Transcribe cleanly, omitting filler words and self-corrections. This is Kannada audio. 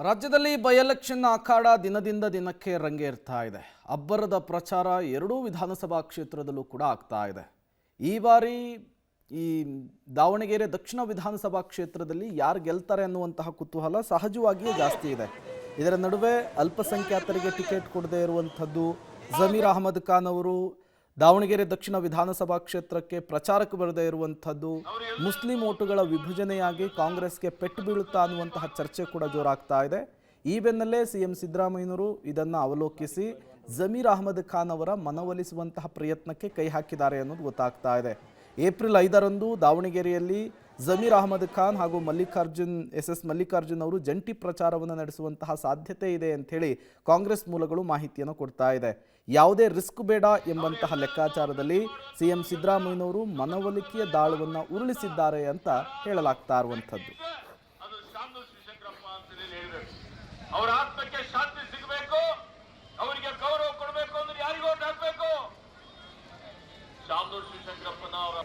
ರಾಜ್ಯದಲ್ಲಿ ಬೈ ಎಲೆಕ್ಷನ್ ಅಖಾಡ ದಿನದಿಂದ ದಿನಕ್ಕೆ ರಂಗೇರ್ತಾ ಇದೆ. ಅಬ್ಬರದ ಪ್ರಚಾರ ಎರಡೂ ವಿಧಾನಸಭಾ ಕ್ಷೇತ್ರದಲ್ಲೂ ಕೂಡ ಆಗ್ತಾ ಇದೆ. ಈ ಬಾರಿ ಈ ದಾವಣಗೆರೆ ದಕ್ಷಿಣ ವಿಧಾನಸಭಾ ಕ್ಷೇತ್ರದಲ್ಲಿ ಯಾರು ಗೆಲ್ತಾರೆ ಅನ್ನುವಂತಹ ಕುತೂಹಲ ಸಹಜವಾಗಿಯೇ ಜಾಸ್ತಿ ಇದೆ. ಇದರ ನಡುವೆ ಅಲ್ಪಸಂಖ್ಯಾತರಿಗೆ ಟಿಕೆಟ್ ಕೊಡದೇ ಇರುವಂಥದ್ದು, ಜಮೀರ್ ಅಹಮದ್ ಖಾನ್ ಅವರು ದಾವಣಗೆರೆ ದಕ್ಷಿಣ ವಿಧಾನಸಭಾ ಕ್ಷೇತ್ರಕ್ಕೆ ಪ್ರಚಾರಕ್ಕೆ ಬರದೇ ಇರುವಂಥದ್ದು, ಮುಸ್ಲಿಂ ಓಟುಗಳ ವಿಭಜನೆಯಾಗಿ ಕಾಂಗ್ರೆಸ್ಗೆ ಪೆಟ್ಟು ಬೀಳುತ್ತಾ ಅನ್ನುವಂತಹ ಚರ್ಚೆ ಕೂಡ ಜೋರಾಗ್ತಾ ಇದೆ. ಈ ಬೆನ್ನಲ್ಲೇ ಸಿಎಂ ಸಿದ್ದರಾಮಯ್ಯನವರು ಇದನ್ನು ಅವಲೋಕಿಸಿ ಜಮೀರ್ ಅಹಮದ್ ಖಾನ್ ಅವರ ಮನವೊಲಿಸುವಂತಹ ಪ್ರಯತ್ನಕ್ಕೆ ಕೈ ಹಾಕಿದ್ದಾರೆ ಅನ್ನೋದು ಗೊತ್ತಾಗ್ತಾ ಇದೆ. ಏಪ್ರಿಲ್ 5ರಂದು ದಾವಣಗೆರೆಯಲ್ಲಿ ಜಮೀರ್ ಅಹಮದ್ ಖಾನ್ ಹಾಗೂ ಎಸ್ ಮಲ್ಲಿಕಾರ್ಜುನ್ ಅವರು ಜಂಟಿ ಪ್ರಚಾರವನ್ನು ನಡೆಸುವಂತಹ ಸಾಧ್ಯತೆ ಇದೆ ಅಂಥೇಳಿ ಕಾಂಗ್ರೆಸ್ ಮೂಲಗಳು ಮಾಹಿತಿಯನ್ನು ಕೊಡ್ತಾ ಇದೆ. ಯಾವುದೇ ರಿಸ್ಕ್ ಬೇಡ ಎಂಬಂತಹ ಲೆಕ್ಕಾಚಾರದಲ್ಲಿ ಸಿಎಂ ಸಿದ್ದರಾಮಯ್ಯನವರು ಮನವೊಲಿಕೆಯ ದಾಳವನ್ನು ಉರುಳಿಸಿದ್ದಾರೆ ಅಂತ ಹೇಳಲಾಗ್ತಾ ಇರುವಂಥದ್ದು. ಅವರ ಆತ್ಮಕ್ಕೆ ಶಾಂತಿ ಸಿಗಬೇಕು, ಅವರಿಗೆ ಗೌರವ ಕೊಡಬೇಕು ಅಂದ್ರೆ ಯಾರಿಗೂ ಓಟ್ ಹಾಕಬೇಕು? ಶಾಮನೂರು ಶಿವಶಂಕರಪ್ಪನ ಅವರ